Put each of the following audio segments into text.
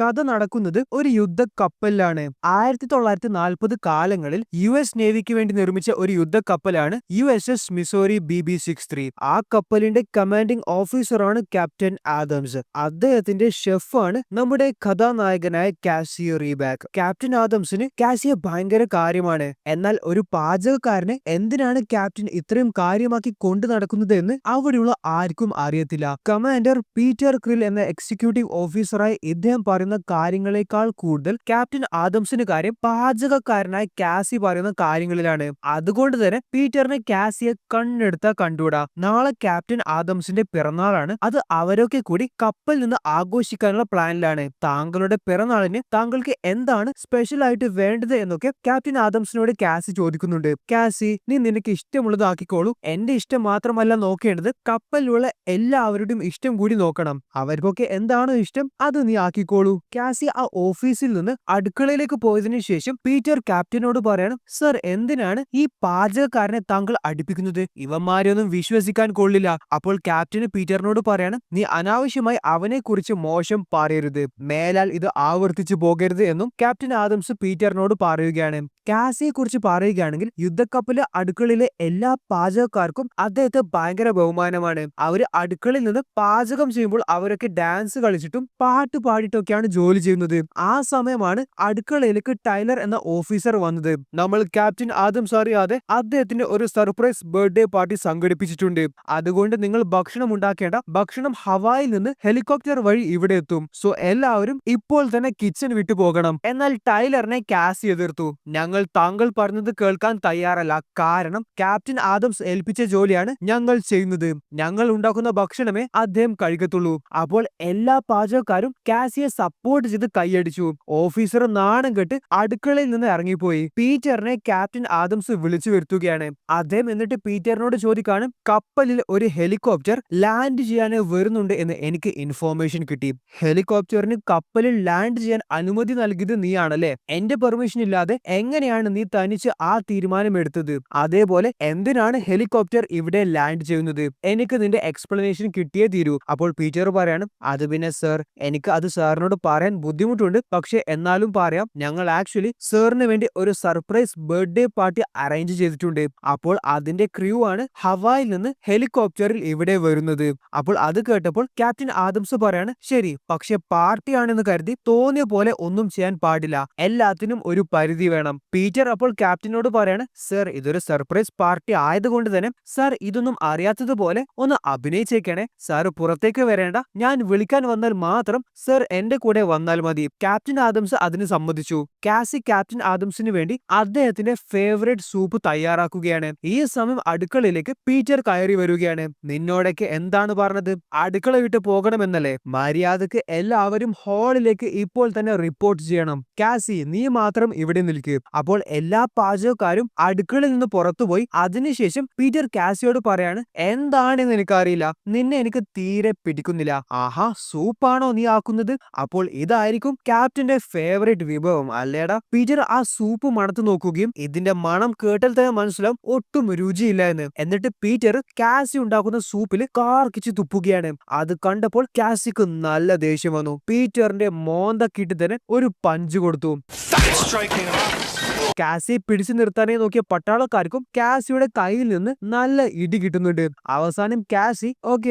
കഥ നടക്കുന്നത് ഒരു യുദ്ധ കപ്പലിലാണ്. 1940 കാലങ്ങളിൽ US നേവിക്ക് വേണ്ടി നിർമ്മിച്ച ഒരു യുദ്ധ കപ്പലാണ് USS മിസോറി BB-63. ആ കപ്പലിന്റെ കമാൻഡിംഗ് ഓഫീസറാണ് ക്യാപ്റ്റൻ ആദംസ്. അദ്ദേഹത്തിന്റെ ഷെഫാണ് നമ്മുടെ കഥാനായകനായ കാസിയോ റീബാക്ക്. ക്യാപ്റ്റൻ ആദംസിന് കാസിയെ ഭയങ്കര കാര്യമാണ്. എന്നാൽ ഒരു പാചകക്കാരനെ എന്തിനാണ് ക്യാപ്റ്റൻ ഇത്രയും കാര്യമാക്കി കൊണ്ടു നടക്കുന്നത് എന്ന് അവിടെയുള്ള ആർക്കും അറിയത്തില്ല. കമാൻഡർ പീറ്റർ ക്രിൽ എന്ന എക്സിക്യൂട്ടീവ് ഓഫീസറായി ഇദ്ദേഹം പറയുന്ന കാര്യങ്ങളെക്കാൾ കൂടുതൽ ക്യാപ്റ്റൻ ആദംസിന് കാര്യം പാചകക്കാരനായ കാസി പറയുന്ന കാര്യങ്ങളിലാണ്. അതുകൊണ്ട് തന്നെ പീറ്ററിനെ കാസിയെ കണ്ണെടുത്താ കണ്ടുകൂടാ. നാളെ ക്യാപ്റ്റൻ ആദംസിന്റെ പിറന്നാളാണ്. അത് അവരൊക്കെ കൂടി കപ്പലിൽ നിന്ന് ആഘോഷിക്കാനുള്ള പ്ലാനിലാണ്. താങ്കളുടെ പിറന്നാളിന് താങ്കൾക്ക് എന്താണ് സ്പെഷ്യൽ ആയിട്ട് വേണ്ടത് എന്നൊക്കെ ക്യാപ്റ്റൻ ആദംസിനോട് കാസി ചോദിക്കുന്നുണ്ട്. കാസി, നീ നിനക്ക് ഇഷ്ടമുള്ളത് ആക്കിക്കോളൂ. എന്റെ ഇഷ്ടം മാത്രമല്ല നോക്കേണ്ടത്, കപ്പലിലുള്ള എല്ലാവരുടെയും ഇഷ്ടം കൂടി നോക്കണം. അവർക്കൊക്കെ എന്താണോ ഇഷ്ടം അത് നീ ആക്കിക്കോളൂ. കാസി ആ ഓഫീസിൽ നിന്ന് അടുക്കളയിലേക്ക് പോയതിനു ശേഷം പീറ്റർ ക്യാപ്റ്റനോട് പറയണം, സർ, എന്തിനാണ് ഈ പാചകക്കാരനെ താങ്കൾ അടുപ്പിക്കുന്നത്? ഇവന്മാരെയൊന്നും വിശ്വസിക്കാൻ കൊള്ളില്ല. അപ്പോൾ ക്യാപ്റ്റന് പീറ്ററിനോട് പറയണം, നീ അനാവശ്യമായി അവനെ കുറിച്ച് മോശം പറയരുത്, മേലാൽ ഇത് ആവർത്തിച്ചു പോകരുത് എന്നും ക്യാപ്റ്റൻ ആദംസ് പീറ്ററിനോട് പറയുകയാണ്. കാസിയെ കുറിച്ച് പറയുകയാണെങ്കിൽ യുദ്ധക്കപ്പല് അടുക്കളയിലെ എല്ലാ പാചകക്കാർക്കും അദ്ദേഹത്തെ ഭയങ്കര ബഹുമാനമാണ്. അവര് അടുക്കളയിൽ നിന്ന് പാചകം ചെയ്യുമ്പോൾ അവരൊക്കെ ഡാൻസ് കളിച്ചിട്ടും പാട്ട് പാടിയിട്ടൊക്കെയാണ് ജോലി ചെയ്യുന്നത്. ആ സമയമാണ് അടുക്കളയിലേക്ക് ടൈലർ എന്ന ഓഫീസർ വന്നത്. നമ്മൾ ക്യാപ്റ്റൻ ആദംസ് അറിയാതെ അദ്ദേഹത്തിന്റെ ഒരു സർപ്രൈസ് ബർത്ത്ഡേ പാർട്ടി സംഘടിപ്പിച്ചിട്ടുണ്ട്. അതുകൊണ്ട് നിങ്ങൾ ഭക്ഷണം ഉണ്ടാക്കേണ്ട. ഭക്ഷണം ഹവായിൽ നിന്ന് ഹെലികോപ്റ്റർ വഴി ഇവിടെ എത്തും. സോ എല്ലാവരും ഇപ്പോൾ തന്നെ കിച്ചൺ വിട്ടു പോകണം. എന്നാൽ ടൈലറിനെ കാസി എതിർത്തു. ഞങ്ങൾ താങ്കൾ പറഞ്ഞത് കേൾക്കാൻ തയ്യാറല്ല. കാരണം ക്യാപ്റ്റൻ ആദംസ് ഏൽപ്പിച്ച ജോലിയാണ് ഞങ്ങൾ ചെയ്യുന്നത്. ഞങ്ങൾ ഉണ്ടാക്കുന്ന ഭക്ഷണമേ അദ്ദേഹം കഴിക്കത്തുള്ളൂ. അപ്പോൾ എല്ലാ പാചകക്കാരും കാസിയെ സപ്പോർട്ട് ചെയ്ത് കൈയടിച്ചു. ഓഫീസർ നാണം കെട്ട് അടുക്കളയിൽ നിന്ന് ഇറങ്ങിപ്പോയി. പീറ്ററിനെ ക്യാപ്റ്റൻ ആദംസ് വിളിച്ചു വരുത്തുകയാണ്. അദ്ദേഹം എന്നിട്ട് പീറ്ററിനോട് ചോദിക്കാണ്, കപ്പലിൽ ഒരു ഹെലികോപ്റ്റർ ലാൻഡ് ചെയ്യാൻ വരുന്നുണ്ട് എന്ന് എനിക്ക് ഇൻഫോർമേഷൻ കിട്ടി. ഹെലികോപ്റ്ററിന് കപ്പലിൽ ലാൻഡ് ചെയ്യാൻ അനുമതി നൽകിയത് നീയാണല്ലേ? എന്റെ പെർമിഷൻ ഇല്ലാതെ എങ്ങനെയാണ് നീ തനിച്ച് ആ തീരുമാനം എടുത്തത്? അതേപോലെ എന്തിനാണ് ഹെലികോപ്റ്റർ ഇവിടെ ലാൻഡ് ചെയ്യുന്നത്? എനിക്ക് നിന്റെ എക്സ്പ്ലനേഷൻ കിട്ടിയേ തീരൂ. അപ്പോൾ പീറ്റർ പറയാണ്, അത് പിന്നെ സർ, എനിക്ക് അത് സാറിനോട് പറയാൻ ബുദ്ധിമുട്ടുണ്ട്. പക്ഷെ എന്നാലും പറയാം. ഞങ്ങൾ ആക്ച്വലി സാറിന് വേണ്ടി ഒരു സർപ്രൈസ് ബർത്ത്ഡേ പാർട്ടി അറേഞ്ച് ചെയ്തിട്ടുണ്ട്. അപ്പോൾ അതിന്റെ ക്രൂ ആണ് ഹവായിൽ നിന്ന് ഹെലികോപ്റ്ററിൽ ഇവിടെ വരുന്നത്. അപ്പോൾ അത് കേട്ടപ്പോൾ ക്യാപ്റ്റൻ ആദംസ് പറയാണ്, ശരി, പക്ഷെ പാർട്ടി ആണെന്ന് കരുതി തോന്നിയ പോലെ ഒന്നും ചെയ്യാൻ പാടില്ല. എല്ലാത്തിനും ഒരു പരിധി വേണം. പീറ്റർ അപ്പോൾ ക്യാപ്റ്റനോട് പറയാണ്, സർ, ഇതൊരു സർപ്രൈസ് പാർട്ടി ആയതുകൊണ്ട് തന്നെ സാർ ഇതൊന്നും അറിയാത്തതുപോലെ ഒന്ന് അഭിനയിച്ചേക്കണേ. സാർ പുറത്തേക്ക് വരേണ്ട. ഞാൻ വിളിക്കാൻ വന്നാൽ മാത്രം സർ എന്റെ കൂടെ വന്നാൽ മതി. ക്യാപ്റ്റൻ ആദംസ് അതിന് സമ്മതിച്ചു. കാസി ക്യാപ്റ്റൻ ആദംസിന് വേണ്ടി അദ്ദേഹത്തിന്റെ ഫേവറേറ്റ് സൂപ്പ് തയ്യാറാക്കുകയാണ്. ഈ സമയം അടുക്കളയിലേക്ക് പീറ്റർ കയറി വരികയാണ്. നിന്നോടൊക്കെ എന്താണ് പറഞ്ഞത്? അടുക്കള വിട്ട് പോകണമെന്നല്ലേ? മര്യാദക്ക് എല്ലാവരും ഹാളിലേക്ക് ഇപ്പോൾ തന്നെ റിപ്പോർട്ട് ചെയ്യണം. കാസി, നീ മാത്രം ഇവിടെ നിൽക്കുക. അപ്പോൾ എല്ലാ പാചകക്കാരും അടുക്കളയിൽ നിന്ന് പുറത്തുപോയി. അതിനുശേഷം പീറ്റർ കാസിയോട് പറയാണ്, എന്താണെന്ന് എനിക്കറിയില്ല, നിന്നെ എനിക്ക് തീരെ പിടിക്കുന്നില്ല. ആഹാ, സൂപ്പാണോ നീ ആക്കുന്നത്? അപ്പോൾ ഇതായിരിക്കും ക്യാപ്റ്റന്റെ ഫേവറേറ്റ് വിഭവം അല്ലേടാ? പീറ്റർ ആ സൂപ്പ് മണത്ത് നോക്കുകയും ഇതിന്റെ മണം കേട്ടാൽ തന്നെ മനസ്സിലാവും ഒട്ടും രുചിയില്ല എന്ന്. എന്നിട്ട് പീറ്റർ കാസി ഉണ്ടാക്കുന്ന സൂപ്പിൽ കാർക്കിച്ച് തുപ്പുകയാണ്. അത് കണ്ടപ്പോൾ കാസിക്ക് നല്ല ദേഷ്യം വന്നു. പീറ്ററിന്റെ മോന്തക്കിട്ട് തന്നെ ഒരു പഞ്ച് കൊടുത്തു. കാസിയെ പിടിച്ചു നിർത്താനേ നോക്കിയ പട്ടാളക്കാർക്കും കാസിയുടെ കയ്യിൽ നിന്ന് നല്ല ഇടി കിട്ടുന്നുണ്ട്. അവസാനം കാസി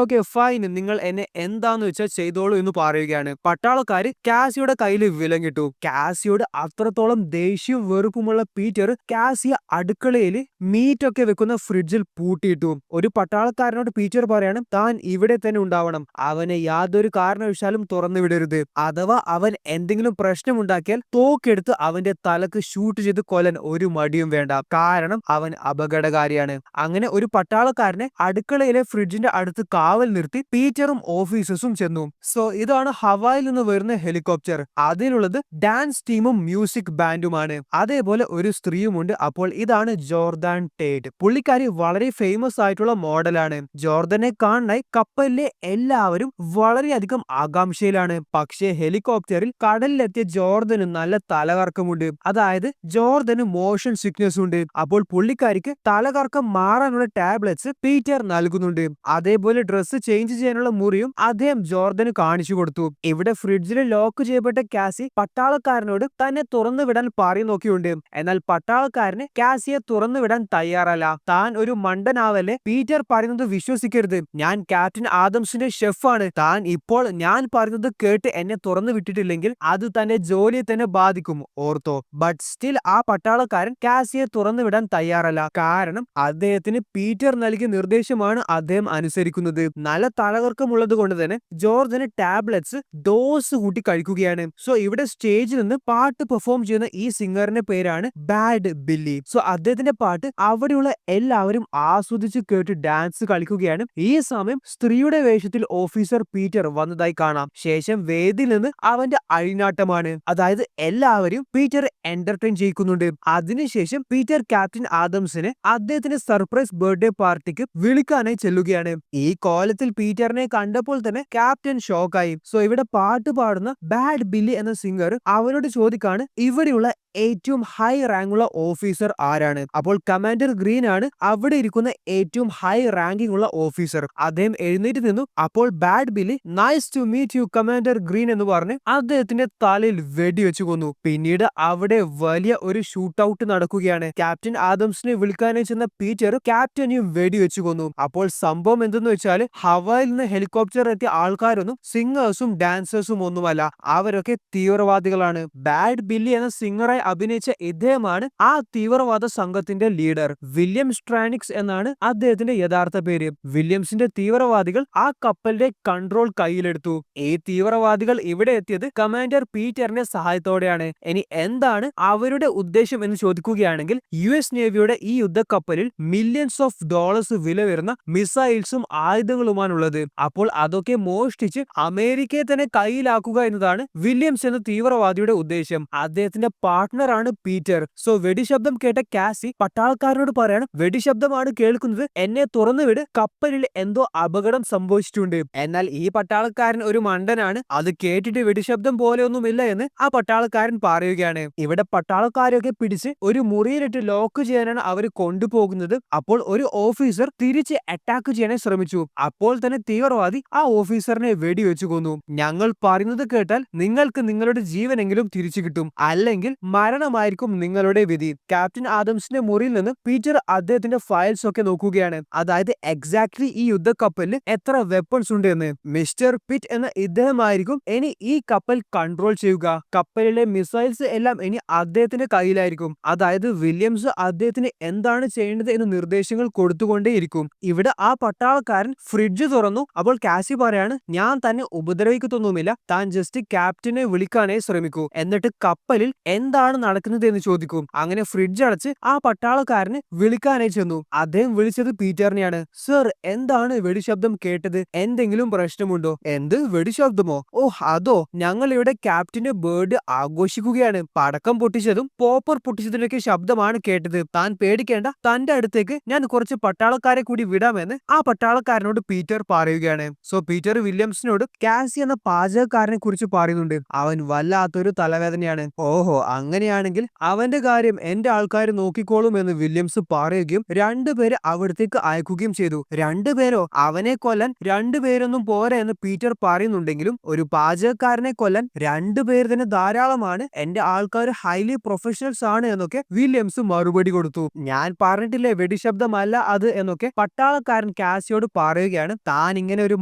ഓക്കെ ഫൈൻ, നിങ്ങൾ എന്നെ എന്താന്ന് വെച്ചാൽ ചെയ്തോളൂ എന്ന് പറയുകയാണ്. പട്ടാളക്കാര് കാസിയുടെ കയ്യിൽ വിലങ്ങിട്ടു. കാസിയോട് അത്രത്തോളം ദേഷ്യവും വെറുപ്പുമുള്ള പീറ്റർ കാസിയെ അടുക്കളയിൽ മീറ്റൊക്കെ വെക്കുന്ന ഫ്രിഡ്ജിൽ പൂട്ടിയിട്ടു. ഒരു പട്ടാളക്കാരനോട് പീറ്റർ പറയണം, താൻ ഇവിടെ തന്നെ ഉണ്ടാവണം. അവനെ യാതൊരു കാരണവശാലും തുറന്നു വിടരുത്. അഥവാ അവൻ എന്തെങ്കിലും പ്രശ്നമുണ്ടാക്കിയാൽ തോക്കെടുത്ത് അവന്റെ തലക്ക് ഷൂട്ട് ചെയ്ത് കൊല്ലാൻ ഒരു മടിയും വേണ്ട. കാരണം അവൻ അപകടകാരിയാണ്. അങ്ങനെ ഒരു പട്ടാളക്കാരനെ അടുക്കളയിലെ ഫ്രിഡ്ജിന്റെ അടുത്ത് കാവൽ നിർത്തി പീറ്ററും ഓഫീസേഴ്സും ചെന്നു. സോ ഇതാണ് ഹവായിൽ നിന്ന് വരുന്ന ഹെലികോപ്റ്റർ. അതിലുള്ളത് ഡാൻസ് ടീമും മ്യൂസിക് ബാൻഡുമാണ്. അതേപോലെ ഒരു സ്ത്രീയുമുണ്ട്. അപ്പോൾ ഇതാണ് ജോർദാൻ ടേറ്റ്. പുള്ളിക്കാരി വളരെ ഫേമസ് ആയിട്ടുള്ള മോഡലാണ്. ജോർദനെ കാണാനായി കപ്പലിലെ എല്ലാവരും വളരെയധികം ആകാംക്ഷയിലാണ്. പക്ഷേ ഹെലികോപ്റ്ററിൽ കടലിലെത്തിയ ജോർദന് നല്ല തല തലകറക്കമുണ്ട്. അതായത് ജോർദന് മോഷൻ സിക്നസ് ഉണ്ട്. അപ്പോൾ പുള്ളിക്കാരിക്ക് തലകറക്കം മാറാനുള്ള ടാബ്ലറ്റ്സ് പീറ്റർ നൽകുന്നുണ്ട്. അതേപോലെ ഡ്രസ്സ് ചേഞ്ച് ചെയ്യാനുള്ള മുറിയും അദ്ദേഹം ജോർദന് കാണിച്ചു കൊടുത്തു. ഇവിടെ ഫ്രിഡ്ജിൽ ലോക്ക് ചെയ്യപ്പെട്ട കാസി പട്ടാളക്കാരനോട് തന്നെ തുറന്നു വിടാൻ പറയുന്നൊക്കെയുണ്ട്. എന്നാൽ പട്ടാളക്കാരന് കാസിയെ തുറന്നു വിടാൻ തയ്യാറല്ല. താൻ ഒരു മണ്ടനാവല്ലേ, പീറ്റർ പറയുന്നത് വിശ്വസിക്കരുത്, ഞാൻ ക്യാപ്റ്റൻ ആദംസിന്റെ ഷെഫാണ്, താൻ ഇപ്പോൾ ഞാൻ പറയുന്നത് കേട്ട് എന്നെ തുറന്നു വിട്ടിട്ടില്ലെങ്കിൽ അത് തന്റെ ജോലിയെ തന്നെ ബാധിക്കും, ഓർത്തോ. ബട്ട് സ്റ്റിൽ ആ പട്ടാളക്കാരൻ കാസിയെ തുറന്നു വിടാൻ തയ്യാറല്ല. കാരണം അദ്ദേഹത്തിന് പീറ്റർ നൽകിയ നിർദ്ദേശമാണ് അദ്ദേഹം അനുസരിക്കുന്നത്. നല്ല തലകർക്കമുള്ളത് കൊണ്ട് തന്നെ ജോർജന് ടാബ്ലറ്റ്സ് ഡോസ് കൂട്ടി കഴിക്കുകയാണ്. സോ ഇവിടെ സ്റ്റേജിൽ നിന്ന് പാട്ട് പെർഫോം ചെയ്യുന്ന ഈ സിംഗറിന്റെ പേരാണ് ബാഡ് ബില്ലി. സോ അദ്ദേഹത്തിന്റെ പാട്ട് അവിടെയുള്ള എല്ലാവരും ആസ്വദിച്ച് കേട്ട് ഡാൻസ് കളിക്കുകയാണ്. ഈ സമയം സ്ത്രീയുടെ വേഷത്തിൽ ഓഫീസർ പീറ്റർ വന്നതായി കാണാം. ശേഷം വേദിയിൽ നിന്ന് അവന്റെ അഴിനാട്ടമാണ്. അതായത് എല്ലാവരും പീറ്റർ എന്റർടൈൻ ചെയ്യിക്കുന്നുണ്ട്. അതിനുശേഷം പീറ്റർ ക്യാപ്റ്റൻ ആദംസിനെ അദ്ദേഹത്തിന്റെ സർപ്രൈസ് ബർത്ത്ഡേ പാർട്ടിക്ക് വിളിക്കാനായി ചെല്ലുകയാണ്. ഈ കോലത്തിൽ പീറ്ററിനെ കണ്ടപ്പോൾ തന്നെ ക്യാപ്റ്റൻ ഷോക്കായി. സോ ഇവിടെ പാട്ട് പാടുന്ന ബാഡ് ബില്ലി എന്ന സിംഗർ അവനോട് ചോദിക്കാണ് ഇവിടെയുള്ള ഏറ്റവും ഹൈ റാങ്കുള്ള ഓഫീസർ ആരാണ്. അപ്പോൾ കമാൻഡർ ഗ്രീൻ ആണ് അവിടെ ഇരിക്കുന്ന ഏറ്റവും ഹൈ റാങ്കിംഗ് ഉള്ള ഓഫീസർ. അദ്ദേഹം എഴുന്നേറ്റ് നിന്നു. അപ്പോൾ Bad Billy nice to meet you commander Green എന്ന് പറഞ്ഞ് അദ്ദേഹത്തിന്റെ തലയിൽ വെടിവെച്ചു കൊന്നു. പിന്നീട് അവിടെ വലിയ ഒരു ഷൂട്ട് ഔട്ട് നടക്കുകയാണ്. ക്യാപ്റ്റൻ ആദംസിനെ വിളിക്കാനായി ചെന്ന പീറ്റർ ക്യാപ്റ്റനെയും വെടിവെച്ചു കൊന്നു. അപ്പോൾ സംഭവം എന്തെന്ന് വെച്ചാൽ ഹവായിൽ നിന്ന് ഹെലികോപ്റ്റർ എത്തിയ ആൾക്കാരൊന്നും സിംഗേഴ്സും ഡാൻസേഴ്സും ഒന്നുമല്ല, അവരൊക്കെ തീവ്രവാദികളാണ്. ബാഡ് ബില്ലി എന്ന സിംഗറായി അഭിനയിച്ച ഇദ്ദേഹമാണ് ആ തീവ്രവാദ സംഘത്തിന്റെ ലീഡർ. വില്യം സ്ട്രാനിക്സ് എന്നാണ് അദ്ദേഹത്തിന്റെ യഥാർത്ഥ പേര്. വില്യംസിന്റെ തീവ്രവാദികൾ ആ കപ്പലിന്റെ കൺട്രോൾ കയ്യിലെടുത്തു. ഈ തീവ്രവാദികൾ ഇവിടെ എത്തിയത് കമാൻഡർ പീറ്ററിന്റെ സഹായത്തോടെയാണ്. ഇനി എന്താണ് അവരുടെ ഉദ്ദേശം എന്ന് ചോദിക്കുകയാണെങ്കിൽ US നേവിയുടെ ഈ യുദ്ധക്കപ്പലിൽ മില്യൺസ് ഓഫ് ഡോളേഴ്സ് വില വരുന്ന മിസൈൽസും ആയുധങ്ങളുമാണുള്ളത്. അപ്പോൾ അതൊക്കെ മോഷ്ടിച്ച് അമേരിക്കയെ തന്നെ കയ്യിലാക്കുക എന്നതാണ് വില്യംസ് എന്ന തീവ്രവാദിയുടെ ഉദ്ദേശം. അദ്ദേഹത്തിന്റെ പാർട്ട്ണറാണ് പീറ്റർ. സോ വെടിശബ്ദം കേട്ട കാസി പട്ടാളക്കാരനോട് പറയാണ് വെടിശബ്ദമാണ് കേൾക്കുന്നത്, എന്നെ തുറന്നുവിട്, കപ്പലിൽ എന്തോ അപകടം സംഭവിച്ചിട്ടുണ്ട്. എന്നാൽ ഈ പട്ടാളക്കാരൻ ഒരു മണ്ടനാണ്, അത് കേട്ടിട്ട് വെടിശബ്ദം പോലെയൊന്നുമില്ല എന്ന് ആ പട്ടാളക്കാരൻ പറയുകയാണ്. ഇവിടെ പട്ടാളക്കാരൊക്കെ പിടിച്ച് ഒരു മുറിയിലിട്ട് ലോക്ക് ചെയ്യാനാണ് അവർ കൊണ്ടുപോകുന്നത്. അപ്പോൾ ഒരു ഓഫീസർ തിരിച്ച് അറ്റാക്ക് ചെയ്യാനായി ശ്രമിച്ചു. അപ്പോൾ തന്നെ തീവ്രവാദി ആ ഓഫീസറിനെ വെടിവെച്ചു കൊന്നു. ഞങ്ങൾ പറയുന്നത് കേട്ടാൽ നിങ്ങൾക്ക് നിങ്ങളുടെ ജീവനെങ്കിലും തിരിച്ചു കിട്ടും, അല്ലെങ്കിൽ മരണമായിരിക്കും നിങ്ങളുടെ വിധി. ക്യാപ്റ്റൻ ആദംസിന്റെ മുറിയിൽ നിന്ന് പീറ്റർ അദ്ദേഹത്തിന്റെ ഫയൽസ് ഒക്കെ നോക്കുകയാണ്. അതായത് എക്സാക്ട്ലി ഈ യുദ്ധക്കപ്പലിൽ എത്ര വെപ്പൺസ് ഉണ്ട് എന്ന്. മിസ്റ്റർ പിറ്റ് എന്ന ഇദ്ദേഹമായിരിക്കും ഇനി ഈ കപ്പൽ കൺട്രോൾ ചെയ്യുക. കപ്പലിലെ മിസൈൽസ് എല്ലാം ഇനി അദ്ദേഹത്തിന്റെ കയ്യിലായിരിക്കും. അതായത് വില്യംസ് അദ്ദേഹത്തിന് എന്താണ് ചെയ്യേണ്ടത് എന്ന് നിർദ്ദേശങ്ങൾ കൊടുത്തുകൊണ്ടേയിരിക്കും. ഇവിടെ ആ പട്ടാളക്കാരൻ ഫ്രിഡ്ജ് തുറന്നു. അപ്പോൾ കാസി പറയാണ് ഞാൻ തന്നെ ഉപദ്രവിക്കത്തൊന്നുമില്ല, താൻ ജസ്റ്റ് ക്യാപ്റ്റനെ വിളിക്കാനായി ശ്രമിക്കൂ, എന്നിട്ട് കപ്പലിൽ എന്താണ് നടക്കുന്നത് എന്ന് ചോദിക്കും. അങ്ങനെ ഫ്രിഡ്ജ് അടച്ച് ആ പട്ടാളക്കാരന് വിളിക്കാനായി ചെന്നു. അദ്ദേഹം വിളിച്ചത് പീറ്ററിനെയാണ്. സർ, എന്താണ് വെടിശബ്ദം കേട്ടത്, എന്തെങ്കിലും പ്രശ്നമുണ്ടോ? എന്ത് വെടിശബ്ദമോ? ഓ അതോ, ഞങ്ങൾ ഇവിടെ ക്യാപ്റ്റന്റെ ബർത്ത്ഡേ ആഘോഷിക്കുകയാണ്, പടക്കം പൊട്ടിച്ചതും പോപ്പർ പൊട്ടിച്ചതിനൊക്കെ ശബ്ദമാണ് കേട്ടത്, താൻ പേടിക്കേണ്ട, തന്റെ അടുത്തേക്ക് ഞാൻ കുറച്ച് പട്ടാളക്കാരെ കൂടി വിടാമെന്ന് ആ പട്ടാളക്കാരനോട് പീറ്റർ പറയുകയാണ്. സോ പീറ്റർ വില്യംസിനോട് കാസി എന്ന പാചകക്കാരനെ കുറിച്ച് പറയുന്നുണ്ട്. അവൻ വല്ലാത്തൊരു തലവേദനയാണ്. ഓഹോ, അങ്ങനെയാണെങ്കിൽ അവന്റെ കാര്യം എന്റെ ആൾക്കാർ നോക്കിക്കോളും എന്ന് വില്യംസ് പറയുകയും രണ്ടുപേരെ അവിടത്തേക്ക് അയക്കുകയും ചെയ്തു. രണ്ടുപേരോ? അവനെ കൊല്ലാൻ രണ്ടുപേരൊന്നും പോരാ എന്ന് പീറ്റർ പറയുന്നുണ്ടെങ്കിലും ഒരു പാചകക്കാരനെ കൊല്ലാൻ രണ്ടുപേർ തന്നെ ധാരാളമാണ്, എന്റെ ആൾക്കാർ ഹൈലി പ്രൊഫഷണൽസ് ആണ് എന്നൊക്കെ വില്യംസ് മറുപടി കൊടുത്തു. ഞാൻ പറഞ്ഞിട്ടില്ലേ വെടിശബ്ദമല്ല അത് എന്നൊക്കെ പട്ടാളക്കാരൻ കാസിയോട് പറയുകയാണ്. താൻ ഇങ്ങനെ ഒരു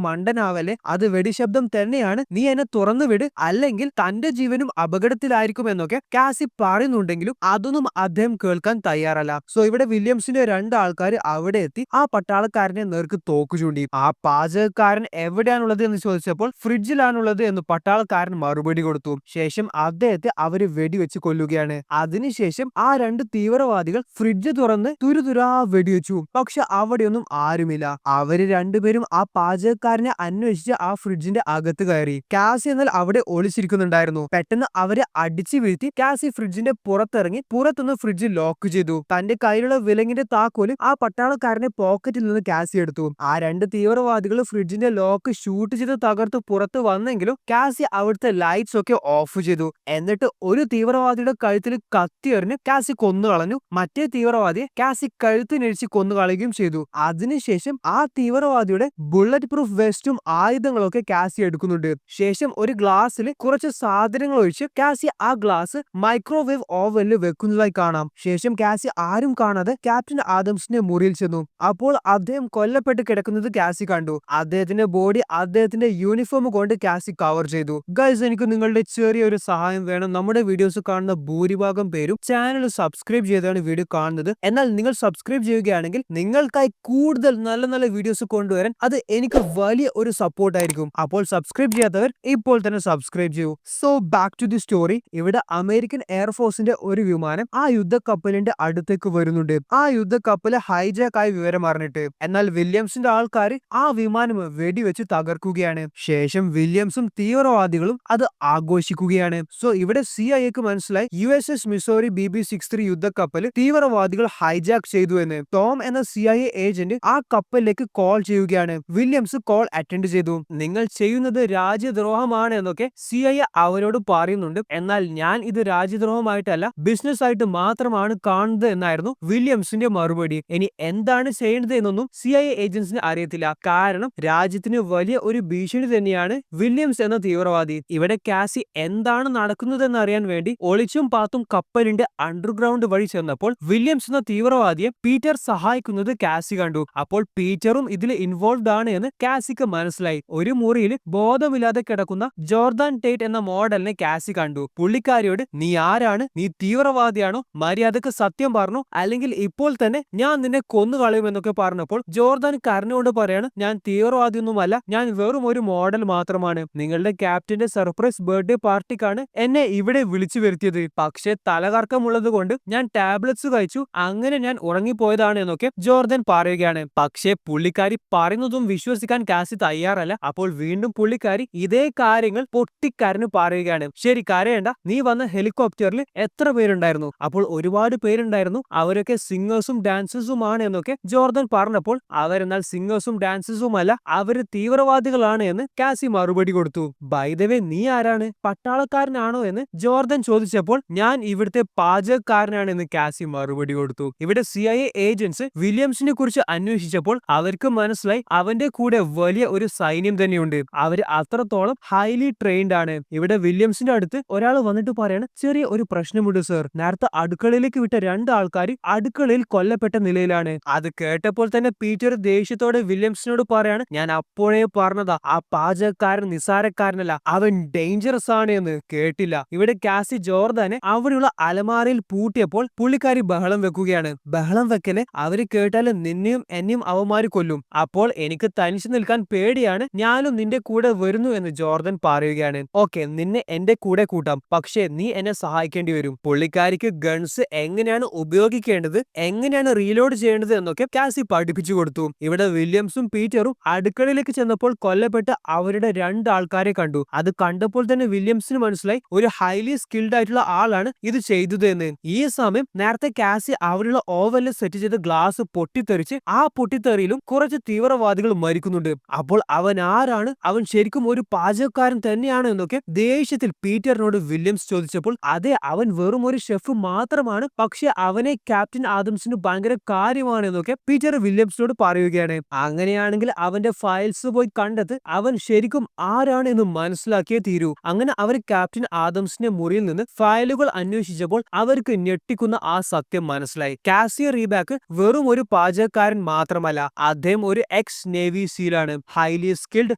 മണ്ടനാവല്ലേ, അത് വെടിശബ്ദം തന്നെയാണ്, നീ എന്നെ തുറന്നു വിട്, അല്ലെങ്കിൽ തന്റെ ജീവനും അപകടത്തിലായിരിക്കും എന്നൊക്കെ കാസി പറയുന്നുണ്ടെങ്കിലും അതൊന്നും അദ്ദേഹം കേൾക്കാൻ തയ്യാറല്ല. സോ ഇവിടെ വില്യംസിന്റെ രണ്ടാൾക്കാർ അവിടെ എത്തി ആ പട്ടാളക്കാരനെ നേർക്ക് തോക്കു ചൂണ്ടി. ആ പാചകക്കാരൻ എവിടെയാണുള്ളത് എന്ന് ചോദിച്ചപ്പോൾ ഫ്രിഡ്ജിലാണുള്ളത് എന്ന് പട്ടാളക്കാരൻ മറുപടി കൊടുത്തു. ശേഷം അദ്ദേഹത്തെ അവര് വെടിവെച്ച് കൊല്ലുകയാണ്. അതിനുശേഷം ആ രണ്ട് തീവ്രവാദികൾ ഫ്രിഡ്ജ് തുറന്ന് തുരുതുരാ വെടിവെച്ചു. പക്ഷെ അവിടെയൊന്നും ആരുമില്ല. അവര് രണ്ടുപേരും ആ പാചകക്കാരനെ അന്വേഷിച്ച് ആ ഫ്രിഡ്ജിന്റെ അകത്ത് കയറി. കാസി എന്നാൽ അവിടെ ഒളിച്ചിരിക്കുന്നുണ്ടായിരുന്നു. പെട്ടെന്ന് അവരെ അടിച്ചു വീഴ്ത്തി കാസി ഫ്രിഡ്ജിന്റെ പുറത്തിറങ്ങി പുറത്തുനിന്ന് ഫ്രിഡ്ജ് ലോക്ക് ചെയ്തു. തന്റെ കയ്യിലുള്ള വിലങ്ങിന്റെ താക്കോല് ആ പട്ടാളക്കാരന്റെ പോക്കറ്റിൽ നിന്ന് കാസി എടുത്തു. ആ രണ്ട് തീവ്രവാദികൾ ഫ്രിഡ്ജിന്റെ ലോക്ക് ഷൂട്ട് ചെയ്ത് തകർത്ത് പുറത്ത് വന്നെങ്കിലും കാസി അവിടുത്തെ ലൈറ്റ്സ് ഒക്കെ ഓഫ് ചെയ്തു. എന്നിട്ട് ഒരു തീവ്രവാദിയുടെ കഴുത്തിൽ കത്തിയെറിഞ്ഞ് കാസി കൊന്നുകളഞ്ഞു. മറ്റേ തീവ്രവാദിയെ കാസി കഴുത്തിനഴിച്ച് കൊന്നുകളയുകയും ചെയ്തു. അതിനുശേഷം ആ തീവ്രവാദിയുടെ ബുള്ളറ്റ് പ്രൂഫ് വെസ്റ്റും ആയുധങ്ങളൊക്കെ കാസി എടുക്കുന്നുണ്ട്. ശേഷം ഒരു ഗ്ലാസ്സിൽ കുറച്ച് സാധനങ്ങൾ ഒഴിച്ച് കാസി ആ ഗ്ലാസ് മൈക്രോവേവ് ഓവനിൽ വെക്കുന്നതായി കാണാം. ശേഷം കാസി ആരും കാണാതെ ക്യാപ്റ്റൻ ആദംസിന്റെ മുറിയിൽ ചെന്നു. അപ്പോൾ അദ്ദേഹം കൊല്ലപ്പെട്ട് കിടക്കുന്നത് കാസി കണ്ടു. അദ്ദേഹത്തിന്റെ ബോഡി അദ്ദേഹത്തിന്റെ യൂണിഫോം കൊണ്ട് കാസി കവർ ചെയ്തു. ഗൈസ്, എനിക്ക് നിങ്ങളുടെ ചെറിയൊരു സഹായം വേണം. നമ്മുടെ വീഡിയോസ് കാണുന്ന ഭൂരിഭാഗം പേരും ചാനൽ സബ്സ്ക്രൈബ് ചെയ്താണ് വീഡിയോ കാണുന്നത്. എന്നാൽ നിങ്ങൾ സബ്സ്ക്രൈബ് ചെയ്യുകയാണെങ്കിൽ നിങ്ങൾക്കായി കൂടുതൽ നല്ല നല്ല വീഡിയോസ് കൊണ്ടുവരാൻ അത് എനിക്ക് വലിയ ഒരു സപ്പോർട്ട് ആയിരിക്കും. അപ്പോൾ സബ്സ്ക്രൈബ് ചെയ്യാത്തവർ ഇപ്പോൾ തന്നെ സബ്സ്ക്രൈബ് ചെയ്യൂ. So back to the story. ഇവിടെ അമേരിക്കൻ എയർഫോഴ്സിന്റെ ഒരു വിമാനം ആ യുദ്ധക്കപ്പലിന്റെ അടുത്തേക്ക് വരുന്നുണ്ട്. ആ യുദ്ധക്കപ്പല് ഹൈജാക്ക് ആയി വിവരം അറിഞ്ഞിട്ട്. എന്നാൽ വില്യംസിന്റെ ആൾക്കാർ ആ വിമാനം വെടിവെച്ച് തകർക്കുകയാണ്. ശേഷം വില്യംസും തീവ്രവാദികളും അത് ആഘോഷിക്കുകയാണ്. സോ ഇവിടെ CIA മനസ്സിലായി USS മിസോറി BB-63 യുദ്ധക്കപ്പൽ തീവ്രവാദികൾ ഹൈജാക്ക് ചെയ്തു എന്ന്. ടോം എന്ന CIA ഏജന്റ് ആ കപ്പലിലേക്ക് കോൾ ചെയ്യുകയാണ്. വില്യംസ് കോൾ അറ്റൻഡ് ചെയ്തു. നിങ്ങൾ ചെയ്യുന്നത് രാജ്യദ്രോഹമാണ് എന്നൊക്കെ CIA അവരോട് പറയുന്നുണ്ട്. എന്നാൽ ഞാൻ ഇത് രാജ്യദ്രോഹമായിട്ടല്ല, ബിസിനസ് ആയിട്ട് മാത്രമാണ് കാണുന്നത് എന്നായിരുന്നു വില്യംസിന്റെ മറുപടി. ഇനി എന്താണ് ചെയ്യേണ്ടത് എന്നൊന്നും CIA ഏജൻസിന് അറിയത്തില്ല. കാരണം രാജ്യത്തിന് വലിയ ഒരു ഭീഷണി തന്നെയാണ് വില്യംസ് എന്ന തീവ്രവാദി. ഇവിടെ കാസി എന്താണ് നടക്കുന്നതെന്ന് അറിയാൻ വേണ്ടി ഒളിച്ചും പാത്തും കപ്പലിന്റെ അണ്ടർഗ്രൗണ്ട് വഴി ചെന്നപ്പോൾ വില്യംസ് എന്ന തീവ്രവാദിയെ പീറ്റർ സഹായിക്കുന്നത് കാസി കണ്ടു. അപ്പോൾ പീറ്ററും ഇതിൽ ഇൻവോൾവ്ഡ് ആണ് എന്ന് കാസിക്ക് മനസ്സിലായി. ഒരു മുറിയിൽ ബോധമില്ലാതെ കിടക്കുന്ന ജോർദാൻ ടേറ്റ് എന്ന മോഡലിനെ കാസി കണ്ടു. പുള്ളിക്കാരിയോട്, നീ ആരാണ്? നീ തീവ്രവാദിയാണോ? മര്യാദക്ക് സത്യം പറഞ്ഞു, അല്ലെങ്കിൽ ഇപ്പോൾ തന്നെ ഞാൻ നിന്നെ കൊന്നുകളയുമെന്നൊക്കെ പറഞ്ഞപ്പോൾ ജോർദാൻ കരഞ്ഞുകൊണ്ട് പറയാണ്, ഞാൻ തീവ്രവാദിയൊന്നുമല്ല, ഞാൻ വെറും ഒരു മോഡൽ മാത്രമാണ്. നിങ്ങളുടെ ക്യാപ്റ്റന്റെ സർപ്രൈസ് ബർത്ത്ഡേ പാർട്ടിക്കാണ് എന്നെ ഇവിടെ വിളിച്ചു വരുത്തിയത്. പക്ഷെ തലകർക്കമുള്ളത് കൊണ്ട് ഞാൻ ടാബ്ലറ്റ്സ് കഴിച്ചു, അങ്ങനെ ഞാൻ ഉറങ്ങിപ്പോയതാണ് എന്നൊക്കെ ജോർദാൻ പറയുകയാണ്. പക്ഷെ പുള്ളിക്കാരി പറയുന്നതും വിശ്വസിക്കാൻ കാസി തയ്യാറല്ല. അപ്പോൾ വീണ്ടും പുള്ളിക്കാരി ഇതേ കാര്യങ്ങൾ പൊട്ടിക്കരഞ്ഞു പറയുകയാണ്. ശരി, കരയണ്ട, നീ വന്ന ഹെലികോപ്റ്ററിൽ എത്ര പേരുണ്ടായിരുന്നു? അപ്പോൾ ഒരുപാട് പേരുണ്ടായിരുന്നു, അവരൊക്കെ സിംഗേഴ്സും ഡാൻസേഴ്സുമാണ് എന്നൊക്കെ ജോർദാൻ പറഞ്ഞപ്പോൾ അവരെന്നാൽ സിംഗേഴ്സും ഡാൻസേഴ്സും അല്ല, അവര് തീവ്രവാദികളാണ് എന്ന് കാസി മറുപടി കൊടുത്തു. ബൈ ദ വേ, നീ ആരാണ്? പട്ടാളക്കാരനാണോ എന്ന് ജോർദാൻ ചോദിച്ചപ്പോൾ ഞാൻ ഇവിടുത്തെ പാചകക്കാരനാണ് എന്ന് കാസി മറുപടി കൊടുത്തു. ഇവിടെ CIA ഏജൻസ് വില്യംസിനെ കുറിച്ച് അന്വേഷിച്ചപ്പോൾ അവർക്ക് മനസ്സിലായി അവന്റെ കൂടെ വലിയ ഒരു സൈന്യം തന്നെയുണ്ട്. അവര് അത്രത്തോളം ഹൈലി ട്രെയിൻഡ് ആണ്. ഇവിടെ വില്യംസിന്റെ അടുത്ത് ഒരാൾ വന്നിട്ട് പറയാണ്, ചെറിയ ഒരു പ്രശ്നമുണ്ട് സർ. നേരത്തെ അടുക്കളയിലേക്ക് വിട്ട 2 ആൾക്കാർ അടുക്കളയിൽ കൊല്ലപ്പെട്ട നിലയിലാണ്. അത് കേട്ടപ്പോൾ തന്നെ പീറ്റർ ദേഷ്യത്തോടെ വില്യംസിനോട് പറയാണ്, ഞാൻ അപ്പോഴേ പറഞ്ഞതാ, ആ പാചകക്കാരൻ നിസാരക്കാരനല്ല, അവൻ ഡേഞ്ചറസ് ആണ് എന്ന്. കേട്ടില്ല. ഇവിടെ കാസി ജോർദാനെ അവിടെയുള്ള അലമാരയിൽ പൂട്ടിയപ്പോൾ പുള്ളിക്കാരി ബഹളം വെക്കുകയാണ്. ബഹളം വെക്കലെ, അവര് കേട്ടാലും നിന്നെയും എന്നെയും അവന്മാര് കൊല്ലും. അപ്പോൾ എനിക്ക് തനിച്ചു നിൽക്കാൻ പേടിയാണ്, ഞാനും നിന്റെ കൂടെ വരുന്നു എന്ന് ജോർദാൻ പറയുകയാണ്. ഓക്കെ, നിന്നെ എന്റെ കൂടെ കൂട്ടാം, പക്ഷേ നീ എന്നെ സഹായിക്കേണ്ടി വരും. പുള്ളിക്കാരിക്ക് ഗൺസ് എങ്ങനെയാണ് ഉപയോഗിക്കേണ്ടത്, എങ്ങനെയാണ് റീലോഡ് ചെയ്യേണ്ടത് എന്നൊക്കെ കാസി പഠിപ്പിച്ചു കൊടുത്തു. ഇവിടെ വില്യംസും പീറ്ററും അടുക്കളയിലേക്ക് ചെന്നപ്പോൾ കൊല്ലപ്പെട്ട അവരുടെ 2 ആൾക്കാരെ കണ്ടു. അത് കണ്ടപ്പോൾ തന്നെ വില്യംസിന് മനസ്സിലായി ഒരു ഹൈലി സ്കിൽഡ് ആയിട്ടുള്ള ആളാണ് ഇത് ചെയ്തത് എന്ന്. ഈ സമയം നേരത്തെ കാസി അവിടെയുള്ള ഓവനിൽ സെറ്റ് ചെയ്ത ഗ്ലാസ് പൊട്ടിത്തെറിച്ച് ആ പൊട്ടിത്തെറിയിലും കുറച്ച് തീവ്രവാദികൾ മരിക്കുന്നുണ്ട്. അപ്പോൾ അവൻ ആരാണ്? അവൻ ശരിക്കും ഒരു പാചകക്കാരൻ തന്നെയാണ് എന്നൊക്കെ ദേഷ്യത്തിൽ പീറ്ററിനോട് വില്യംസ് ചോദിച്ചപ്പോൾ അതെ, അവൻ വെറും ഒരു ഷെഫ് മാത്രമാണ്, പക്ഷെ അവനെ ക്യാപ്റ്റൻ ആദംസിന് ഭയങ്കര കാര്യമാണ് എന്നൊക്കെ പീറ്റർ വില്യംസിനോട് പറയുകയാണ്. അങ്ങനെയാണെങ്കിൽ അവന്റെ ഫയൽസ് പോയി കണ്ടെത്ത്, അവൻ ശരിക്കും ആരാണ് എന്ന് മനസ്സിലാക്കിയേ തീരൂ. അങ്ങനെ അവർ ക്യാപ്റ്റൻ ആദംസിന്റെ മുറിയിൽ നിന്ന് ഫയലുകൾ അന്വേഷിച്ചപ്പോൾ അവർക്ക് ഞെട്ടിക്കുന്ന ആ സത്യം മനസ്സിലായി. കാസിയ റീബാക്ക് വെറും ഒരു പാചകക്കാരൻ മാത്രമല്ല, അദ്ദേഹം ഒരു എക്സ് നേവി സീലാണ്. Highly skilled,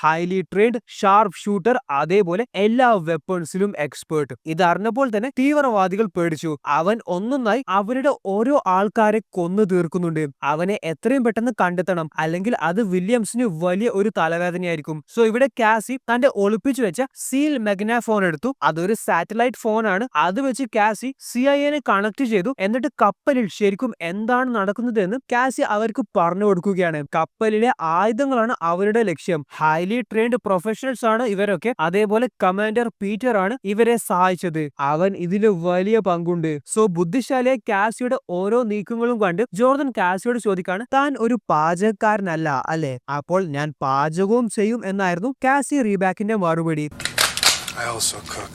highly trained, sharp shooter, അതേപോലെ എല്ലാ വെപ്പൺസിലും എക്സ്പേർട്ട്. ഇതറിഞ്ഞപ്പോൾ തന്നെ തീവ്രവാദികൾ പേടിച്ചു. അവൻ ഒന്നൊന്നായി അവരുടെ ഓരോ ആൾക്കാരെ കൊന്നു തീർക്കുന്നുണ്ട്. അവനെ എത്രയും പെട്ടെന്ന് കണ്ടെത്തണം, അല്ലെങ്കിൽ അത് വില്യംസിന് വലിയ ഒരു തലവേദനയായിരിക്കും. സോ ഇവിടെ കാസി തന്റെ ഒളിപ്പിച്ചു വെച്ച സീൽ മെഗ്നാഫോൺ എടുത്തു. അതൊരു സാറ്റലൈറ്റ് ഫോണാണ്. അത് വെച്ച് കാസി CIA കണക്ട് ചെയ്തു. എന്നിട്ട് കപ്പലിൽ ശരിക്കും എന്താണ് നടക്കുന്നത് എന്ന് കാസി അവർക്ക് പറഞ്ഞു കൊടുക്കുകയാണ്. കപ്പലിലെ ആയുധങ്ങളാണ് അവരുടെ ലക്ഷ്യം. ഹൈലി ട്രെയിൻഡ് പ്രൊഫഷണൽസ് ആണ് ഇവരൊക്കെ. അതേപോലെ കമാൻഡർ പീറ്റർ ആണ് ഇവരെ സഹായിച്ചത്. അവൻ ഇതില് വലിയ പങ്കുണ്ട്. സോ ബുദ്ധിശാലിയായ കാസിയുടെ ഓരോ നീക്കങ്ങളും കണ്ട് ജോർദൻ കാസിയോട് ചോദിക്കാണ്, താൻ ഒരു പാചകക്കാരനല്ല അല്ലേ? അപ്പോൾ ഞാൻ പാചകവും ചെയ്യും എന്നായിരുന്നു കാസി റീബാക്കിന്റെ മറുപടി. I also cook.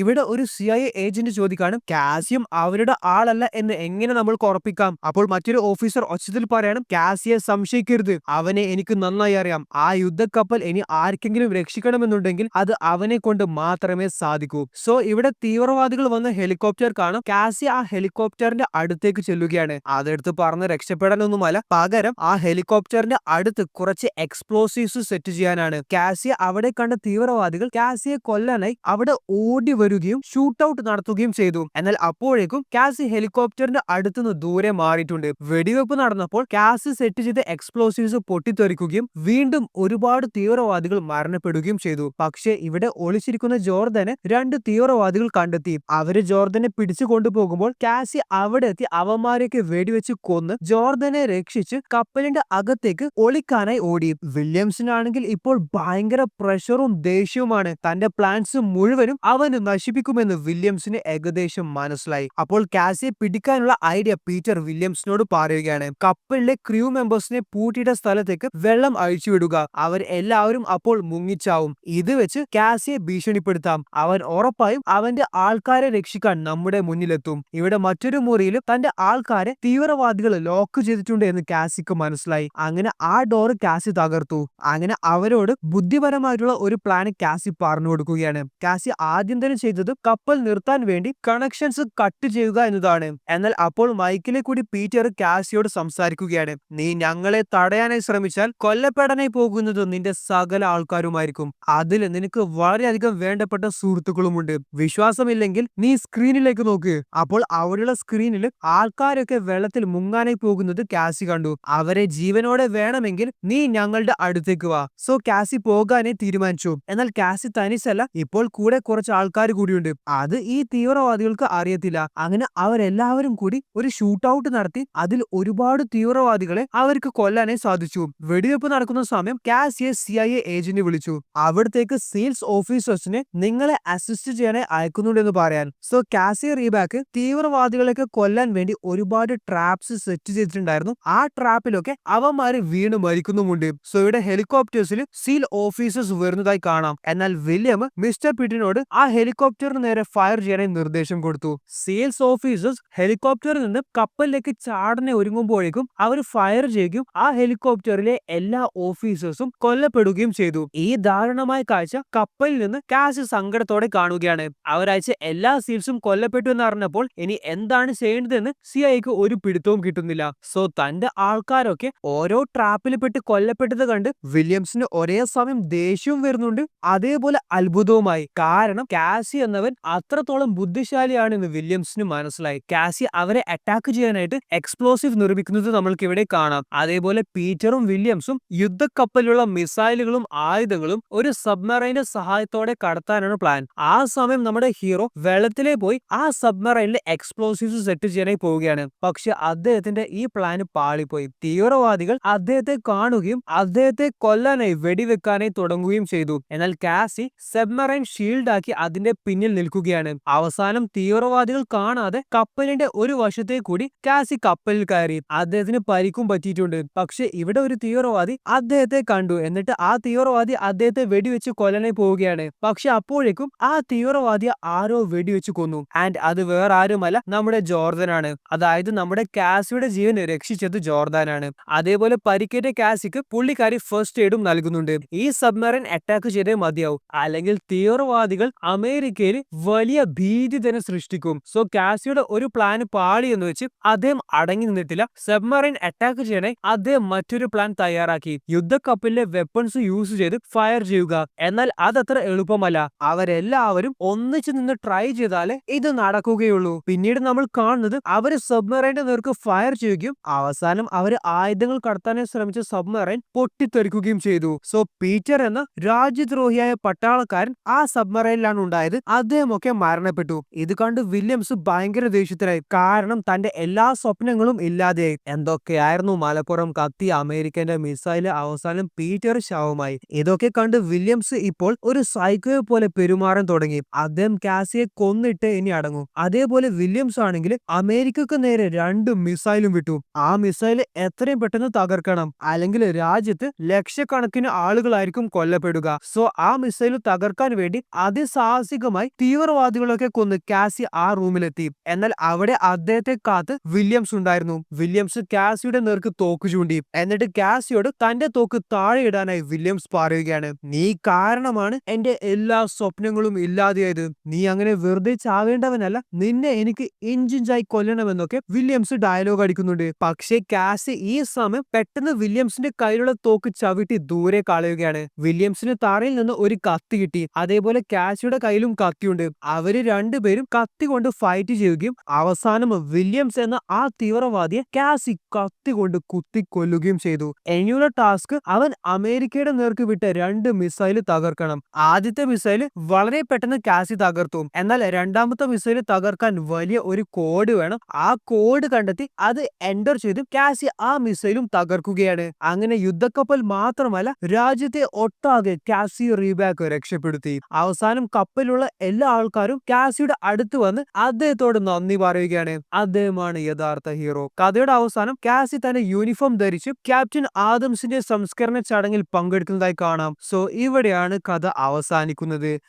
ഇവിടെ ഒരു CIA ഏജന്റ് ചോദിക്കാണ്, കാസിയം അവരുടെ ആളല്ല എന്ന് എങ്ങനെ നമ്മൾക്ക് ഉറപ്പിക്കാം? അപ്പോൾ മറ്റൊരു ഓഫീസർ ഒച്ചത്തിൽ പറയണം, കാസിയെ സംശയിക്കരുത്, അവനെ എനിക്ക് നന്നായി അറിയാം. ആ യുദ്ധക്കപ്പൽ ഇനി ആർക്കെങ്കിലും രക്ഷിക്കണമെന്നുണ്ടെങ്കിൽ അത് അവനെ കൊണ്ട് മാത്രമേ സാധിക്കൂ. സോ ഇവിടെ തീവ്രവാദികൾ വന്ന ഹെലികോപ്റ്റർ കാണും. കാസി ആ ഹെലികോപ്റ്ററിന്റെ അടുത്തേക്ക് ചെല്ലുകയാണ്. അതെടുത്ത് പറന്ന് രക്ഷപ്പെടാനൊന്നുമല്ല, പകരം ആ ഹെലികോപ്റ്ററിന്റെ അടുത്ത് കുറച്ച് എക്സ്പ്ലോസീവ്സ് സെറ്റ് ചെയ്യാനാണ്. കാസിയെ അവിടെ കണ്ട തീവ്രവാദികൾ കാസിയെ കൊല്ലാനായി അവിടെ ഓടി വരികയും ഷൂട്ട് ഔട്ട് നടത്തുകയും ചെയ്തു. എന്നാൽ അപ്പോഴേക്കും കാസി ഹെലികോപ്റ്ററിന്റെ അടുത്തുനിന്ന് ദൂരെ മാറിയിട്ടുണ്ട്. വെടിവെപ്പ് നടന്നപ്പോൾ കാസി സെറ്റ് ചെയ്ത എക്സ്പ്ലോസീവ്സ് പൊട്ടിത്തെറിക്കുകയും വീണ്ടും ഒരുപാട് തീവ്രവാദികൾ മരണപ്പെടുകയും ചെയ്തു. പക്ഷേ ഇവിടെ ഒളിച്ചിരിക്കുന്ന ജോർദനെ 2 തീവ്രവാദികൾ കണ്ടെത്തി. അവര് ജോർദനെ പിടിച്ചു കൊണ്ടുപോകുമ്പോൾ കാസി അവിടെ എത്തി അവന്മാരെയൊക്കെ വെടിവെച്ച് കൊന്ന് ജോർദനെ രക്ഷിച്ച് കപ്പലിന്റെ അകത്തേക്ക് ഒളിക്കാനായി ഓടി. വില്യംസിനാണെങ്കിൽ ഇപ്പോൾ ഭയങ്കര പ്രഷറും ദേഷ്യവുമാണ്. തന്റെ പ്ലാൻസ് മുഴുവനും അവന് നശിപ്പിക്കുമെന്ന് വില്യംസിന് ഏകദേശം മനസ്സിലായി. അപ്പോൾ കാസിയെ പിടിക്കാനുള്ള ഐഡിയ പീറ്റർ വില്യംസിനോട് പറയുകയാണ്. കപ്പലിലെ ക്രൂ മെമ്പേഴ്സിനെ പൂട്ടിയിട്ട സ്ഥലത്തേക്ക് വെള്ളം അഴിച്ചുവിടുക. അവർ എല്ലാവരും അപ്പോൾ മുങ്ങിച്ചാവും. ഇത് വെച്ച് കാസിയെ ഭീഷണിപ്പെടുത്താം. അവൻ ഉറപ്പായും അവന്റെ ആൾക്കാരെ രക്ഷിക്കാൻ നമ്മുടെ മുന്നിലെത്തും. ഇവിടെ മറ്റൊരു മുറിയിൽ തന്റെ ആൾക്കാരെ തീവ്രവാദികൾ ലോക്ക് ചെയ്തിട്ടുണ്ട് എന്ന് കാസിക്ക് മനസ്സിലായി. അങ്ങനെ ആ ഡോറ് കാസി തകർത്തു. അങ്ങനെ അവരോട് ബുദ്ധിപരമായിട്ടുള്ള ഒരു പ്ലാൻ കാസി പറഞ്ഞു കൊടുക്കുകയാണ്. കാസി ആദ്യം തന്നെ ചെയ്തത് കപ്പൽ നിർത്താൻ വേണ്ടി കണക്ഷൻസ് കട്ട് ചെയ്യുക എന്നതാണ്. എന്നാൽ അപ്പോൾ മൈക്കിലെ കൂടി പീറ്റർ കാസിയോട് സംസാരിക്കുകയാണ്. നീ ഞങ്ങളെ തടയാനായി ശ്രമിച്ചാൽ കൊല്ലപ്പെടാനായി പോകുന്നത് നിന്റെ സകല ആൾക്കാരുമായിരിക്കും. അതിൽ നിനക്ക് വളരെയധികം വേണ്ടപ്പെട്ട സുഹൃത്തുക്കളുമുണ്ട്. വിശ്വാസമില്ലെങ്കിൽ നീ സ്ക്രീനിലേക്ക് നോക്ക്. അപ്പോൾ അവിടെയുള്ള സ്ക്രീനിൽ ആൾക്കാരൊക്കെ വെള്ളത്തിൽ മുങ്ങാനായി പോകുന്നത് കാസി കണ്ടു. അവരെ ജീവനോടെ വേണമെങ്കിൽ നീ ഞങ്ങളുടെ അടുത്തേക്ക് വാ. സോ കാസി പോകാനേ തീരുമാനിച്ചു. എന്നാൽ കാസി തനിച്ചല്ല, ഇപ്പോൾ കൂടെ കുറച്ച് ആൾക്കാർ കൂടിയുണ്ട്. അത് ഈ തീവ്രവാദികൾക്ക് അറിയത്തില്ല. അങ്ങനെ അവരെല്ലാവരും കൂടി ഒരു ഷൂട്ട് ഔട്ട് നടത്തി അതിൽ ഒരുപാട് തീവ്രവാദികളെ അവർക്ക് കൊല്ലാനായി സാധിച്ചു. വെടിവെപ്പ് നടക്കുന്ന സമയം കാസിയെ CIA ഏജന്റ് വിളിച്ചു. അവിടത്തേക്ക് സെയിൽസ് ഓഫീസേഴ്സിനെ നിങ്ങളെ അസിസ്റ്റ് ചെയ്യാനായി അയക്കുന്നുണ്ടെന്ന് പറയാൻ. സോ കാസി റീബാക്ക് തീവ്രവാദികളെയൊക്കെ കൊല്ലാൻ വേണ്ടി ഒരുപാട് ട്രാപ്സ് സെറ്റ് ചെയ്തിട്ടുണ്ടായിരുന്നു. ആ ട്രാപ്പിലൊക്കെ അവന്മാര് വീണ് മരിക്കുന്നുമുണ്ട്. സോ ഇവിടെ ഹെലികോപ്റ്റേഴ്സിൽ സീൽ ഓഫീസേഴ്സ് വരുന്നതായി കാണാം. എന്നാൽ വില്യം മിസ്റ്റർ പിറ്റിനോട് ആ ഹെലികോപ്റ്ററിന് നേരെ ഫയർ ചെയ്യാനായി നിർദ്ദേശം കൊടുത്തു. സെയിൽസ് ഓഫീസേഴ്സ് ഹെലികോപ്റ്ററിൽ നിന്ന് കപ്പലിലേക്ക് ചാടനെ ഒരുങ്ങുമ്പോഴേക്കും അവർ ഫയർ ചെയ്യുകയും ആ ഹെലികോപ്റ്ററിലെ എല്ലാ ഓഫീസേഴ്സും കൊല്ലപ്പെടുകയും ചെയ്തു. ഈ ദാരുണമായ കാഴ്ച കപ്പലിൽ നിന്ന് കാസി സങ്കടത്തോടെ കാണുകയാണ്. അവരയച്ച എല്ലാ സീൽസും കൊല്ലപ്പെട്ടു എന്ന് അറിഞ്ഞപ്പോൾ ഇനി എന്താണ് ചെയ്യേണ്ടതെന്ന് CIAക്ക് ഒരു പിടുത്തവും കിട്ടുന്നില്ല. സോ തന്റെ ആൾക്കാരൊക്കെ ഓരോ ട്രാപ്പിൽ പെട്ട് കൊല്ലപ്പെട്ടത് കണ്ട് വില്യംസിന് ഒരേ സമയം ദേഷ്യവും വരുന്നുണ്ട്, അതേപോലെ അത്ഭുതവുമായി. കാരണം കാസി എന്നവൻ അത്രത്തോളം ബുദ്ധിശാലിയാണെന്ന് വില്യംസിന് മനസ്സിലായി. കാസി അവരെ അറ്റാക്ക് ചെയ്യാനായിട്ട് എക്സ്പ്ലോസീവ് നിർമ്മിക്കുന്നത് നമ്മൾക്ക് ഇവിടെ കാണാം. അതേപോലെ പീറ്ററും വില്യംസും യുദ്ധക്കപ്പലിലുള്ള മിസൈലുകളും ആയുധങ്ങളും ഒരു സബ്മറൈന്റെ സഹായത്തോടെ കടത്താനാണ് പ്ലാൻ. ആ സമയം നമ്മുടെ ഹീറോ വെള്ളത്തിലെ പോയി ആ സബ്മറൈനിലെ എക്സ്പ്ലോസീവ്സ് സെറ്റ് ചെയ്യാനായി പോവുകയാണ്. പക്ഷെ അദ്ദേഹത്തിന്റെ ഈ പ്ലാന് പാളിപ്പോയി. തീവ്രവാദികൾ അദ്ദേഹത്തെ കാണുകയും അദ്ദേഹത്തെ കൊല്ലാനായി വെടിവെക്കാനായി തുടങ്ങുകയും ചെയ്തു. എന്നാൽ കാസി സബ്മറൈൻ ഷീൽഡ് ആക്കി അതിന്റെ പിന്നിൽ നിൽക്കുകയാണ്. അവസാനം തീവ്രവാദികൾ കാണാതെ കപ്പലിന്റെ ഒരു വശത്തെ കൂടി കാസി കപ്പലിൽ കയറി. അദ്ദേഹത്തിന് പരിക്കും പറ്റിയിട്ടുണ്ട്. പക്ഷെ ഇവിടെ ഒരു തീവ്രവാദി അദ്ദേഹത്തെ കണ്ടു. എന്നിട്ട് ആ തീവ്രവാദി അദ്ദേഹത്തെ വെടിവെച്ച് കൊല്ലാനായി പോവുകയാണ്. പക്ഷെ അപ്പോഴേക്കും ആ തീവ്രവാദിയെ ആരോ വെടിവെച്ച് കൊന്നു. ആൻഡ് അത് വേറെ ആരുമല്ല, നമ്മുടെ ജോർദനാണ്. അതായത് നമ്മുടെ കാസിയുടെ ജീവൻ രക്ഷിച്ചത് ജോർദാനാണ്. അതേപോലെ പരിക്കേറ്റ കാസിക്ക് പുള്ളിക്കാരി ഫസ്റ്റ് എയ്ഡും നൽകുന്നുണ്ട്. ഈ സബ്മറൈൻ അറ്റാക്ക് ചെയ്തേ മതിയാവും, അല്ലെങ്കിൽ തീവ്രവാദികൾ അമേരിക്കയിൽ വലിയ ഭീതി തന്നെ സൃഷ്ടിക്കും. സോ കാസിയുടെ ഒരു പ്ലാൻ പാളി എന്ന് വെച്ച് അദ്ദേഹം അടങ്ങി നിന്നിട്ടില്ല. സബ്മറൈൻ അറ്റാക്ക് ചെയ്യാനായി അദ്ദേഹം മറ്റൊരു പ്ലാൻ തയ്യാറാക്കി. യുദ്ധക്കപ്പലിലെ വെപ്പൺസ് യൂസ് ചെയ്ത് ഫയർ ചെയ്യുക. എന്നാൽ അതത്ര എളുപ്പമല്ല. അവരെല്ലാവരും ഒന്നിച്ചു നിന്ന് ട്രൈ ചെയ്താലേ ഇത് നടക്കുകയുള്ളൂ. പിന്നീട് നമ്മൾ കാണുന്നത് അവര് സബ്മറൈന്റെ നേർക്ക് ഫയർ ചെയ്യുകയും അവസാനം അവര് ആയുധങ്ങൾ കടത്താനായി ശ്രമിച്ച സബ്മറൈൻ പൊട്ടിത്തെറിക്കുകയും ചെയ്തു. സോ പീറ്റർ എന്ന രാജ്യദ്രോഹിയായ പട്ടാളക്കാരൻ ആ സബ്മറൈനിലാണ് ഉണ്ടായത്. അതായത് അദ്ദേഹമൊക്കെ മരണപ്പെട്ടു. ഇത് കണ്ട് വില്യംസ് ഭയങ്കര ദേഷ്യത്തിലായി. കാരണം തന്റെ എല്ലാ സ്വപ്നങ്ങളും ഇല്ലാതെയായി. എന്തൊക്കെയായിരുന്നു മലപ്പുറം കത്തി, അമേരിക്കന്റെ മിസൈല്, അവസാനം പീറ്റർ ശവമായി. ഇതൊക്കെ കണ്ട് വില്യംസ് ഇപ്പോൾ ഒരു സൈക്കോയെ പോലെ പെരുമാറാൻ തുടങ്ങി. അദ്ദേഹം കാസിയെ കൊന്നിട്ട് ഇനി അടങ്ങും. അതേപോലെ വില്യംസ് ആണെങ്കിൽ അമേരിക്കക്ക് നേരെ 2 മിസൈലും വിട്ടു. ആ മിസൈല് എത്രയും പെട്ടെന്ന് തകർക്കണം, അല്ലെങ്കിൽ രാജ്യത്ത് ലക്ഷക്കണക്കിന് ആളുകളായിരിക്കും കൊല്ലപ്പെടുക. സോ ആ മിസൈൽ തകർക്കാൻ വേണ്ടി അതിസാഹസികമായി തീവ്രവാദികളൊക്കെ കൊന്ന് കാസി ആ റൂമിലെത്തി. എന്നാൽ അവിടെ അദ്ദേഹത്തെ കാത്ത് വില്യംസ് ഉണ്ടായിരുന്നു. വില്യംസ് കാസിയുടെ നേർക്ക് തോക്ക് ചൂണ്ടി. എന്നിട്ട് കാസിയോട് തന്റെ തോക്ക് താഴെ ഇടാനായി വില്യംസ് പറയുകയാണ്. നീ കാരണമാണ് എന്റെ എല്ലാ സ്വപ്നങ്ങളും ഇല്ലാതെയായത്. നീ അങ്ങനെ വെറുതെ ചാവേണ്ടവനല്ല, നിന്നെ എനിക്ക് ഇഞ്ചിഞ്ചായി കൊല്ലണമെന്നൊക്കെ വില്യംസ് ഡയലോഗ് അടിക്കുന്നുണ്ട്. പക്ഷേ കാസി ഈ സമയം പെട്ടെന്ന് വില്യംസിന്റെ കയ്യിലുള്ള തോക്ക് ചവിട്ടി ദൂരെ കളയുകയാണ്. വില്യംസിന് തറയിൽ നിന്ന് ഒരു കത്തി കിട്ടി. അതേപോലെ കാസിയുടെ കയ്യിലും കത്തിയുണ്ട്. അവര് രണ്ടുപേരും കത്തി കൊണ്ട് ഫൈറ്റ് ചെയ്യുകയും അവസാനം വില്യംസ് എന്ന ആ തീവ്രവാദിയെ കാസി കത്തി കൊണ്ട് കുത്തിക്കൊല്ലുകയും ചെയ്തു. ഇനിയുള്ള ടാസ്ക് അവൻ അമേരിക്കയുടെ നേർക്ക് വിട്ട 2 മിസൈല് തകർക്കണം. ആദ്യത്തെ മിസൈല് വളരെ പെട്ടെന്ന് കാസി തകർത്തു. എന്നാൽ രണ്ടാമത്തെ മിസൈല് തകർക്കാൻ വലിയ ഒരു കോഡ് വേണം. ആ കോഡ് കണ്ടെത്തി അത് എന്റർ ചെയ്ത് കാസി ആ മിസൈലും തകർക്കുകയാണ്. അങ്ങനെ യുദ്ധക്കപ്പൽ മാത്രമല്ല, രാജ്യത്തെ ഒട്ടാകെ കാസി റീബാക്ക് രക്ഷപ്പെടുത്തി. അവസാനം കപ്പലിലുള്ള എല്ലാ ആൾക്കാരും കാസിയുടെ അടുത്ത് വന്ന് അദ്ദേഹത്തോട് നന്ദി പറയുകയാണ്. അദ്ദേഹമാണ് യഥാർത്ഥ ഹീറോ. കഥയുടെ അവസാനം കാസി തന്റെ യൂണിഫോം ധരിച്ച് ക്യാപ്റ്റൻ ആദംസിന്റെ സംസ്കരണ ചടങ്ങിൽ പങ്കെടുക്കുന്നതായി കാണാം. സോ ഇവിടെയാണ് കഥ അവസാനിക്കുന്നത്.